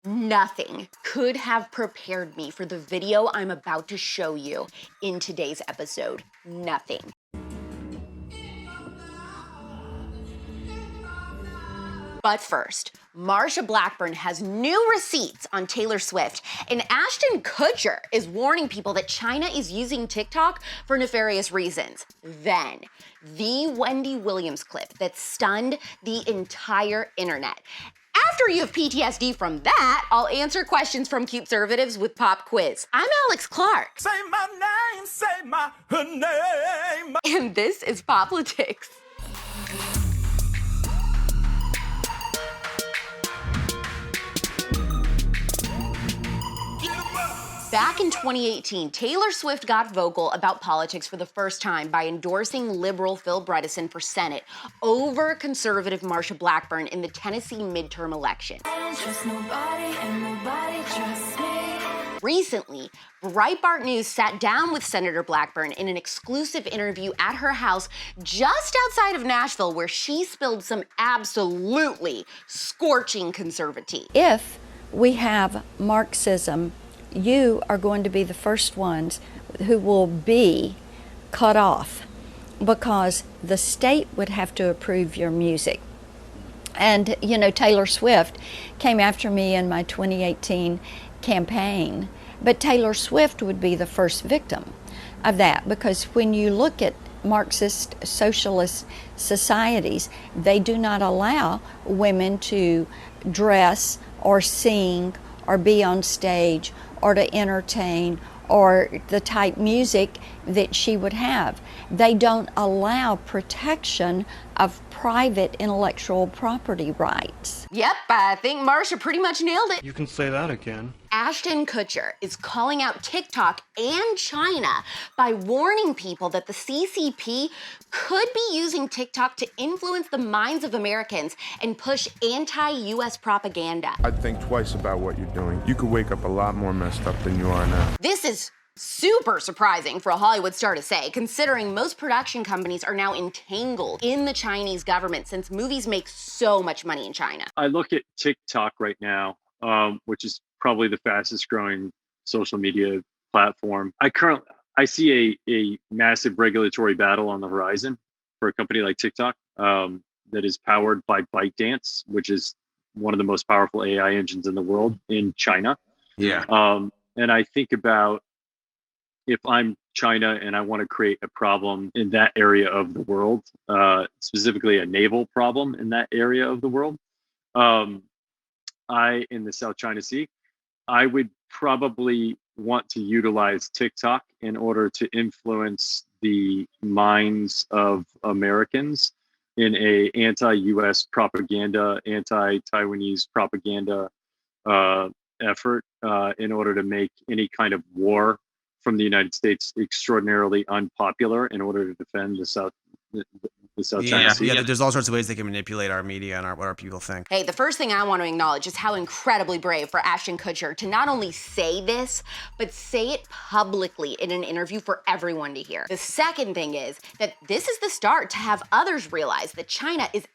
Nothing could have prepared me for the video I'm about to show you in today's episode. Nothing. But first, Marsha Blackburn has new receipts on Taylor Swift, and Ashton Kutcher is warning people that China is using TikTok for nefarious reasons. Then, the Wendy Williams clip that stunned the entire internet. After you have PTSD from that, I'll answer questions from CUTEservatives with Pop Quiz. I'm AlexClark. Say my name, say my name. And this is POPlitics. Back in 2018, Taylor Swift got vocal about politics for the first time by endorsing liberal Phil Bredesen for Senate over conservative Marsha Blackburn in the Tennessee midterm election. I don't trust nobody and nobody trusts me. Recently, Breitbart News sat down with Senator Blackburn in an exclusive interview at her house just outside of Nashville, where she spilled some absolutely scorching conservative. If we have Marxism, you are going to be the first ones who will be cut off because the state would have to approve your music. And, you know, Taylor Swift came after me in my 2018 campaign, but Taylor Swift would be the first victim of that, because when you look at Marxist socialist societies, they do not allow women to dress or sing or be on stage or to entertain or the type music that she would have. They don't allow protection of private intellectual property rights. Yep, I think Marsha pretty much nailed it. You can say that again. Ashton Kutcher is calling out TikTok and China by warning people that the CCP could be using TikTok to influence the minds of Americans and push anti-US propaganda. I'd think twice about what you're doing. You could wake up a lot more messed up than you are now. This is super surprising for a Hollywood star to say, considering most production companies are now entangled in the Chinese government since movies make so much money in China. I look at TikTok right now, which is probably the fastest growing social media platform. I see a massive regulatory battle on the horizon for a company like TikTok that is powered by ByteDance, which is one of the most powerful AI engines in the world in China. Yeah. And I think about, if I'm China and I want to create a problem in that area of the world, specifically a naval problem in that area of the world, in the South China Sea, I would probably want to utilize TikTok in order to influence the minds of Americans in a anti-US propaganda, anti-Taiwanese propaganda effort in order to make any kind of war from the United States extraordinarily unpopular in order to defend the South China Sea. Yeah, there's all sorts of ways they can manipulate our media and what our people think. Hey, the first thing I want to acknowledge is how incredibly brave for Ashton Kutcher to not only say this, but say it publicly in an interview for everyone to hear. The second thing is that this is the start to have others realize that China is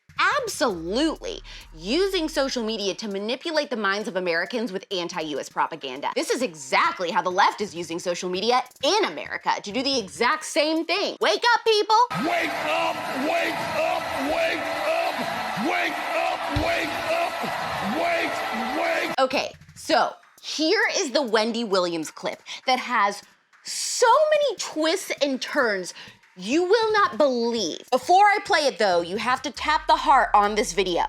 absolutely using social media to manipulate the minds of Americans with anti-US propaganda. This is exactly how the left is using social media in America to do the exact same thing. Wake up, people! Wake up, wake up, wake up, wake up, wake up, wake. Okay, so here is the Wendy Williams clip that has so many twists and turns you will not believe. Before I play it though, you have to tap the heart on this video.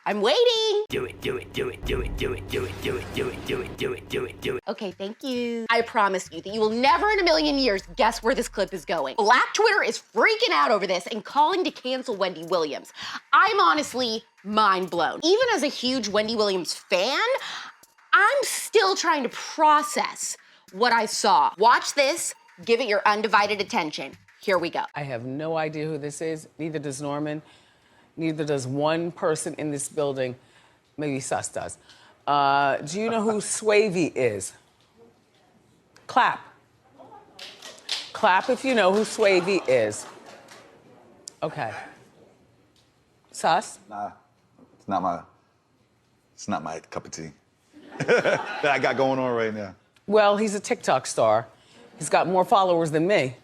I'm waiting. Do it, do it, do it, do it, do it, do it, do it, do it, do it, do it, do it, do it. Okay, thank you. I promise you that you will never in a million years guess where this clip is going. Black Twitter is freaking out over this and calling to cancel Wendy Williams. I'm honestly mind blown. Even as a huge Wendy Williams fan, I'm still trying to process what I saw. Watch this. Give it your undivided attention. Here we go. I have no idea who this is. Neither does Norman. Neither does one person in this building. Maybe Sus does. Do you know who Swavey is? Clap. Clap if you know who Swavey is. Okay. Sus? Nah, it's not It's not my cup of tea that I got going on right now. Well, he's a TikTok star. He's got more followers than me.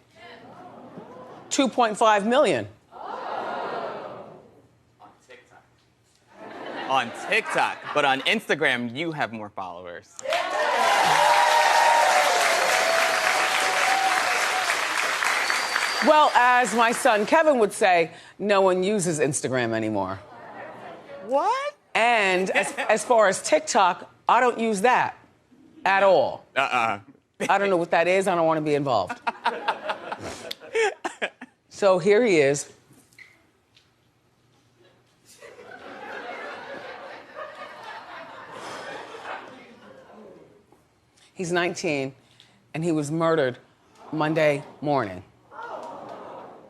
2.5 million. On TikTok, but on Instagram, you have more followers. Well, as my son Kevin would say, no one uses Instagram anymore. What? And as far as TikTok, I don't use that at all. I don't know what that is. I don't want to be involved. So here he is. He's 19, and he was murdered Monday morning.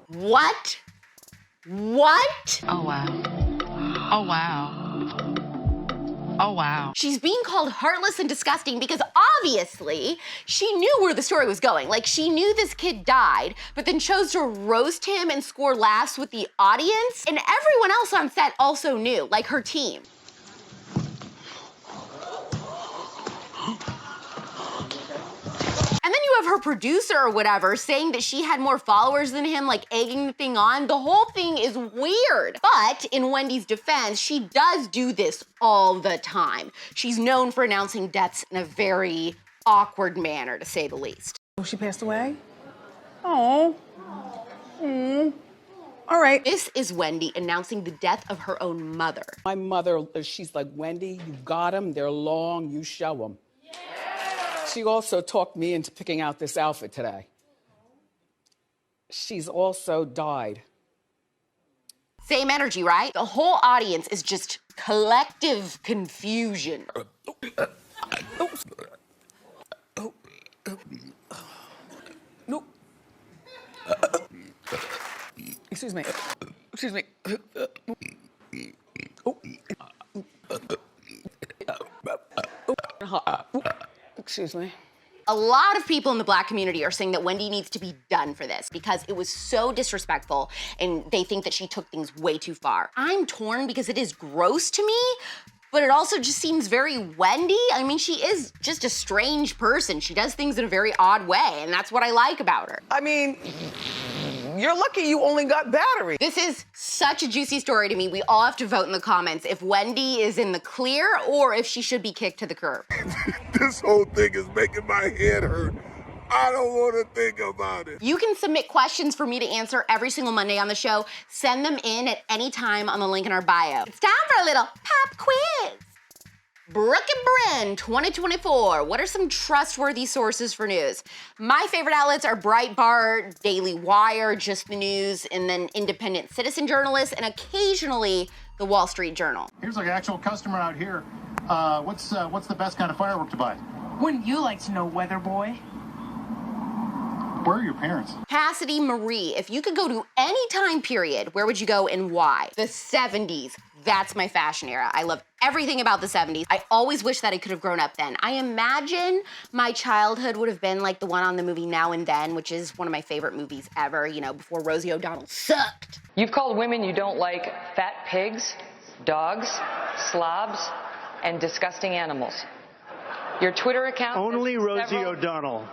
What? What? Oh, wow. Oh, wow. Oh, wow. She's being called heartless and disgusting because obviously she knew where the story was going. Like, she knew this kid died, but then chose to roast him and score laughs with the audience. And everyone else on set also knew, like her team. And then you have her producer or whatever saying that she had more followers than him, like egging the thing on. The whole thing is weird. But in Wendy's defense, she does do this all the time. She's known for announcing deaths in a very awkward manner, to say the least. Oh, she passed away? Oh. All right. This is Wendy announcing the death of her own mother. My mother, she's like, Wendy, you got them. They're long. You show them. She also talked me into picking out this outfit today. She's also died. Same energy, right? The whole audience is just collective confusion. No. Excuse me. Excuse me. Excuse me. A lot of people in the Black community are saying that Wendy needs to be done for this because it was so disrespectful and they think that she took things way too far. I'm torn because it is gross to me, but it also just seems very Wendy. I mean, she is just a strange person. She does things in a very odd way, and that's what I like about her. I mean, you're lucky you only got battery. This is such a juicy story to me. We all have to vote in the comments if Wendy is in the clear or if she should be kicked to the curb. This whole thing is making my head hurt. I don't want to think about it. You can submit questions for me to answer every single Monday on the show. Send them in at any time on the link in our bio. It's time for a little pop quiz. Brooke and Bryn 2024. What are some trustworthy sources for news? My favorite outlets are Breitbart, Daily Wire, Just the News, and then independent citizen journalists, and occasionally the Wall Street Journal. Here's like an actual customer out here. What's the best kind of firework to buy? Wouldn't you like to know, Weather Boy? Where are your parents? Cassidy Marie, if you could go to any time period, where would you go and why? The 70s. That's my fashion era. I love everything about the 70s. I always wish that I could have grown up then. I imagine my childhood would have been like the one on the movie Now and Then, which is one of my favorite movies ever, you know, before Rosie O'Donnell sucked. You've called women you don't like fat pigs, dogs, slobs, and disgusting animals. Your Twitter account... Only Rosie O'Donnell.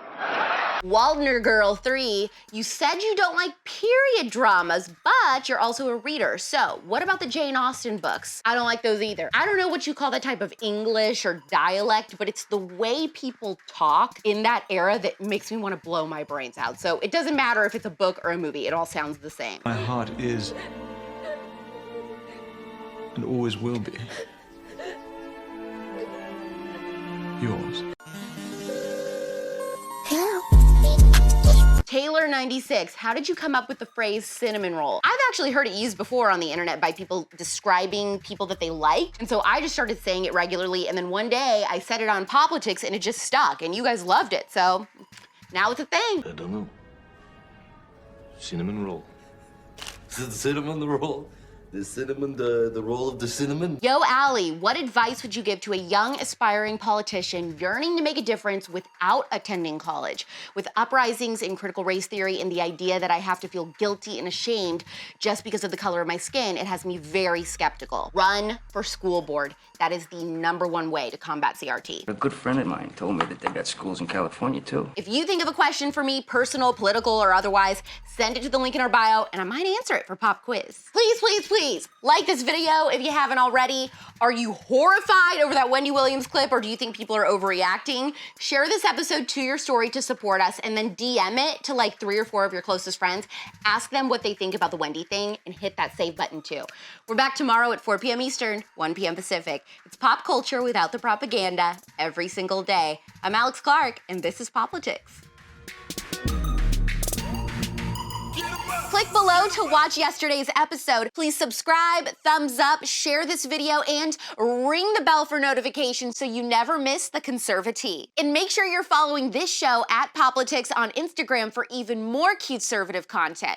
Waldner Girl 3, you said you don't like period dramas, but you're also a reader. So what about the Jane Austen books? I don't like those either. I don't know what you call that type of English or dialect, but it's the way people talk in that era that makes me want to blow my brains out. So it doesn't matter if it's a book or a movie, it all sounds the same. My heart is, and always will be, yours. Taylor96, how did you come up with the phrase cinnamon roll? I've actually heard it used before on the internet by people describing people that they liked, and so I just started saying it regularly, and then one day I said it on POPlitics and it just stuck, and you guys loved it, so now it's a thing. I don't know. Cinnamon roll. Cinnamon roll. The cinnamon, the role of the cinnamon. Yo, Allie, what advice would you give to a young, aspiring politician yearning to make a difference without attending college? With uprisings in critical race theory and the idea that I have to feel guilty and ashamed just because of the color of my skin, it has me very skeptical. Run for school board. That is the #1 way to combat CRT. A good friend of mine told me that they got schools in California, too. If you think of a question for me, personal, political, or otherwise, send it to the link in our bio, and I might answer it for Pop Quiz. Please, please, please, like this video if you haven't already. Are you horrified over that Wendy Williams clip, or do you think people are overreacting? Share this episode to your story to support us, and then DM it to like 3 or 4 of your closest friends. Ask them what they think about the Wendy thing, and hit that save button too. We're back tomorrow at 4 p.m. Eastern, 1 p.m. Pacific. It's pop culture without the propaganda every single day. I'm AlexClark, and this is POPlitics. Click below to watch yesterday's episode. Please subscribe, thumbs up, share this video, and ring the bell for notifications so you never miss the CUTEservative. And make sure you're following this show at POPlitics on Instagram for even more CUTEservative content.